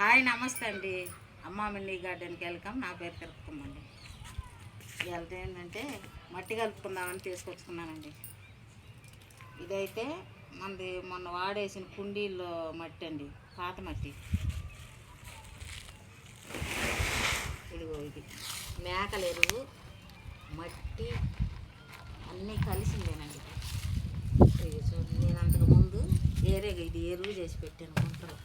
Hi నమస్తే అండి. అమ్మ మినీ గార్డెన్కి వెల్కమ్. నా పేరు తిరుపతమ్మండి. ఇవాళ ఏంటంటే మట్టి కలుపుకుందామని తీసుకొచ్చుకున్నానండి. ఇదైతే మనది మొన్న వాడేసిన కుండీల్లో మట్టి అండి, పాత మట్టి. ఇదిగో ఇది మేకల ఎరువు, మట్టి అన్నీ కలిసిందేనండి. ఇది చూడండి, నేను అంతకుముందు వేరేగా ఇది ఎరువు చేసి పెట్టాను గుంటలో.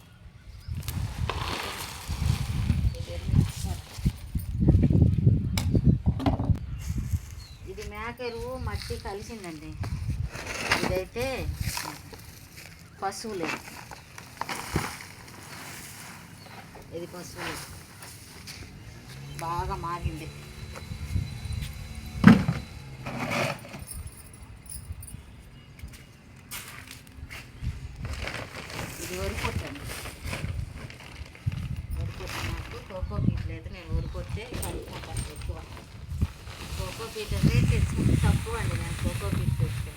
ఇది మేక ఎరువు మట్టి కలిసిందండి. ఇదైతే పశువులే, ఇది పశువులే బాగా మాగింది. ఇది వరికొట్టండి. వరికొట్టు నాకు కోకో పీట్ లేదు, నేను వరికొట్టే కలుపుకుంటాను ఎక్కువ. కోకో పీట్ అంటే తెచ్చుకుంటే తక్కువ అండి. నేను కోకో పీట్ తెస్తే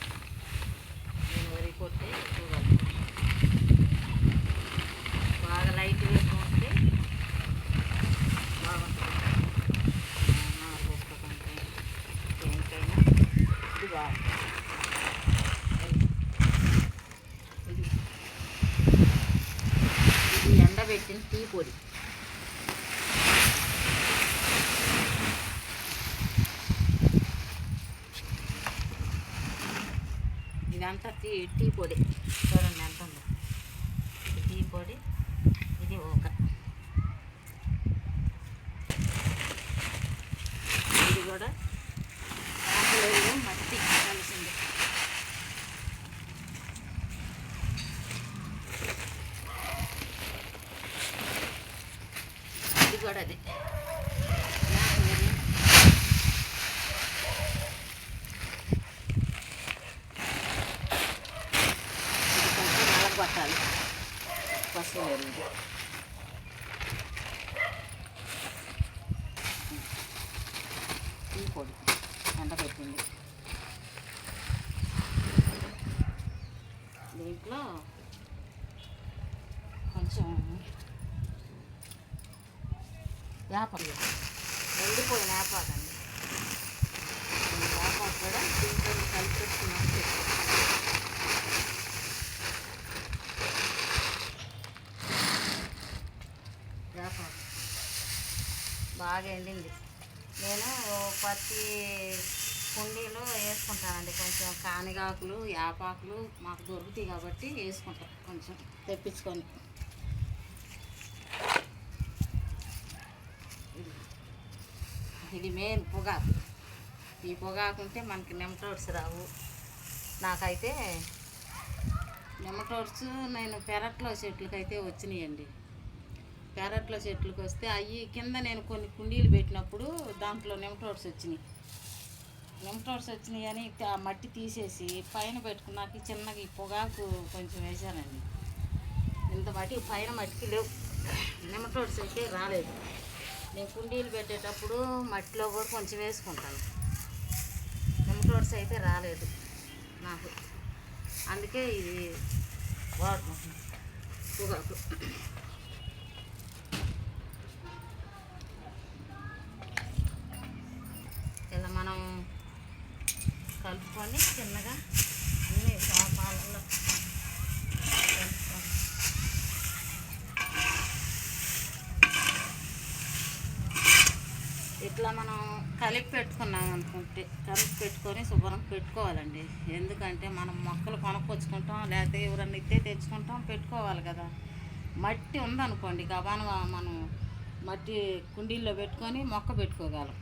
నేను వరికొట్టే ఎక్కువ కలుపుతాను. బాగా లైట్ వేసుకుంటే బాగుంటుంది. నాలుగుకంటే దేనికైనా ఇది బాగుంటుంది. ఇది ఎండబెట్టిన టీ పొడి. ఇదంతా టీ పొడి చూడండి ఎంత ఉందో. ఇది టీ పొడి, ఇది ఒక ఇది కూడా ఆకులు మట్టి కలిసింది. ఇది కూడా అది పట్టాలి. పసుపు ఎరువు, టీ పొడి ఎండబెట్టింది. దీంట్లో కొంచెం వేపాకు, ఎండిపోయిన వేపాకండి. వేపాకు కూడా దీంట్లో కలిపెట్టుకున్నాను. వేపాకు బాగా ఎండింది. నేను ప్రతి కుండీలో వేసుకుంటానండి. కొంచెం కానిగాకులు, యాపాకులు మాకు దొరుకుతాయి కాబట్టి వేసుకుంటాం కొంచెం తెప్పించుకొని. ఇది మెయిన్ పొగాకు. ఈ పొగాకుంటే మనకి నెమటోడ్స్ రావు. నాకైతే నెమటోడ్స్ నేను పెరట్లో చెట్లకైతే వచ్చినాయండి. పెరట్లో చెట్లకు వస్తే అవి కింద నేను కొన్ని కుండీలు పెట్టినప్పుడు దాంట్లో నెమటోడ్స్ వచ్చినాయి. నెమటోడ్స్ వచ్చినాయి అని ఆ మట్టి తీసేసి పైన పెట్టుకున్నాక చిన్నగా ఈ పొగాకు కొంచెం వేసానండి. ఇంత మట్టి పైన మట్టికి లేవు, నెమటోడ్స్ అయితే రాలేదు. నేను కుండీలు పెట్టేటప్పుడు మట్టిలో కూడా కొంచెం వేసుకుంటాను. నెమటోడ్స్ అయితే రాలేదు నాకు, అందుకే ఇది వాడుకుంటున్నాను పొగాకు. ఇలా మనం కలుపుకొని చిన్నగా అన్నీ పాలలో ఇట్లా మనం కలిపి పెట్టుకున్నాం అనుకుంటే కలిపి పెట్టుకొని శుభ్రం పెట్టుకోవాలండి. ఎందుకంటే మనం మొక్కలు కొనుక్కొచ్చుకుంటాం, లేకపోతే ఎవరన్నా ఇస్తే తెచ్చుకుంటాం, పెట్టుకోవాలి కదా. మట్టి ఉందనుకోండి గబాన మనం మట్టి కుండీల్లో పెట్టుకొని మొక్క పెట్టుకోగలం.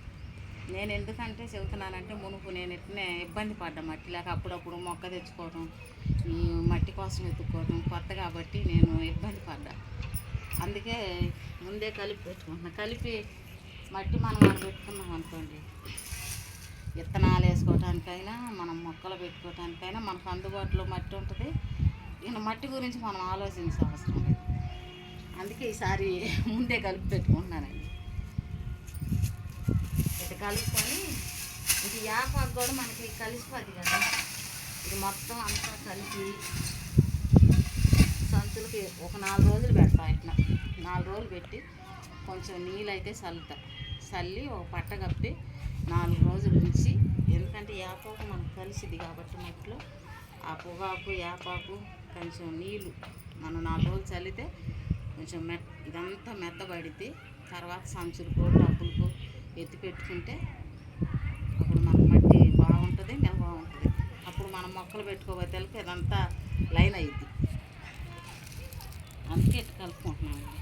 నేను ఎందుకంటే చెబుతున్నానంటే మునుపు నేను ఇట్లనే ఇబ్బంది పడ్డా మట్టి లేక అప్పుడప్పుడు మొక్క తెచ్చుకోవడం, ఈ మట్టి కోసం వెతుక్కోవడం కొత్త కాబట్టి నేను ఇబ్బంది పడ్డా. అందుకే ముందే కలిపి పెట్టుకుంటున్నా. కలిపి మట్టి మనం పెట్టుకున్నాం అనుకోండి, విత్తనాలు వేసుకోవటానికైనా మనం మొక్కలు పెట్టుకోవటానికైనా మనకు అందుబాటులో మట్టి ఉంటుంది. ఇక మట్టి గురించి మనం ఆలోచించాల్సిన అవసరం లేదు. అందుకే ఈసారి ముందే కలిపి పెట్టుకుంటున్నానండి. ఇది కలుపుకొని ఇది యాపాకు కూడా మనకి కలిసిపోద్ది కదా. ఇది మొత్తం అంతా కలిపి సంచులకి ఒక 4 రోజులు పెడతాం. బయటన 4 రోజులు పెట్టి కొంచెం నీళ్ళు అయితే చల్లి ఒక పట్ట కప్పి 4 రోజులు ఉంచి, ఎందుకంటే యాపాకు మనకు కలిసిది కాబట్టి మట్టిలో ఆ పొగాకు యాపాకు కొంచెం నీళ్ళు మనం 4 రోజులు చల్లితే కొంచెం ఇదంతా మెత్తబడితే తర్వాత సంచులకు టబ్బులకు ఎత్తి పెట్టుకుంటే అప్పుడు మనకు మట్టి బాగుంటుంది, నిల్వ ఉంటుంది. అప్పుడు మనం మొక్కలు పెట్టుకోబోతే ఇదంతా లైన్ అయ్యిద్ది. అందుకే ఇట్లా కలుపుకుంటున్నామండి.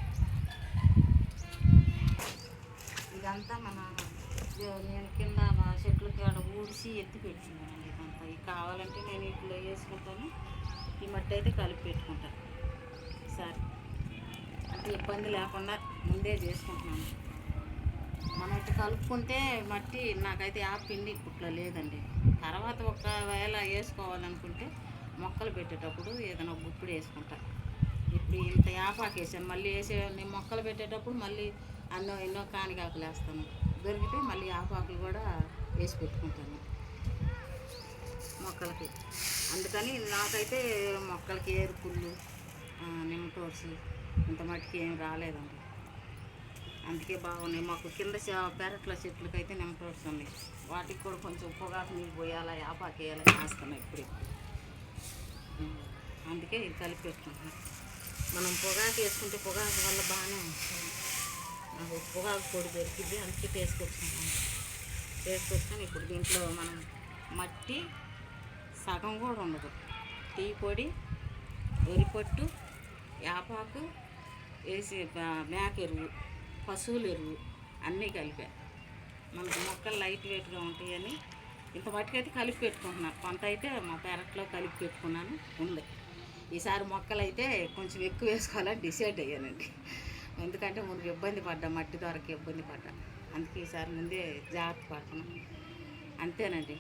ఇదంతా నేను కింద మా చెట్లకి ఆడ ఊడిసి ఎత్తి పెట్టుకున్నానండి. ఇదంతా ఇది కావాలంటే నేను ఇట్లా వేసుకుంటాను, ఈ మట్టి అయితే కలిపి పెట్టుకుంటాను. సరే అంటే ఇబ్బంది లేకుండా ముందే చేసుకుంటున్నాను. మనం ఇట్లా కలుపుకుంటే మట్టి నాకైతే పిండి ఇప్పట్లో లేదండి. తర్వాత ఒకవేళ వేసుకోవాలనుకుంటే మొక్కలు పెట్టేటప్పుడు ఏదైనా గుప్పుడు వేసుకుంటా. ఇప్పుడు ఇంత యాపాకు వేసాను, మళ్ళీ నేను మొక్కలు పెట్టేటప్పుడు మళ్ళీ ఎన్నో కానిగాకులు వేస్తాను. దొరికితే మళ్ళీ యాపాకులు కూడా వేసి పెట్టుకుంటాను మొక్కలకి. అందుకని నాకైతే మొక్కలకి ఏరుపుళ్ళు నిమ్మటోడ్స్ ఇంత మట్టికి ఏం రాలేదండి. అందుకే బాగున్నాయి. మాకు కింద పెరట్ల చెట్లకైతే నిమ్మటోడ్స్ ఉన్నాయి. వాటికి కూడా కొంచెం పొగాకు నీళ్ళు పోయాలా యాపాకు వేయాలని వేస్తున్నాయి ఇప్పుడు. అందుకే ఇది కలిపి పెట్టుకుంటున్నాం. మనం పొగాకు వేసుకుంటే పొగాకు వల్ల బాగానే ఉంటుంది. నాకు పొగాకు పొడి దొరికింది, అందుకే వేసుకొచ్చుకొని ఇప్పుడు దీంట్లో మనం మట్టి సగం కూడా ఉండదు, టీ పొడి, వరిపొట్టు, యాపాకు వేసి మేక ఎరువు, పశువుల ఎరువు అన్నీ కలిపా. మనకు మొక్కలు లైట్ వెయిట్గా ఉంటాయని ఇంత మట్టికైతే కలిపి పెట్టుకుంటున్నాను. కొంత అయితే మా పెరట్లో కలిపి పెట్టుకున్నాను ఉంది. ఈసారి మొక్కలు అయితే కొంచెం ఎక్కువ వేసుకోవాలని డిసైడ్ అయ్యానండి. ఎందుకంటే ముందు ఇబ్బంది పడ్డా, మట్టి దొరక ఇబ్బంది పడ్డా. అందుకే ఈసారి ముందే జాగ్రత్త పడుతున్నాను. అంతేనండి.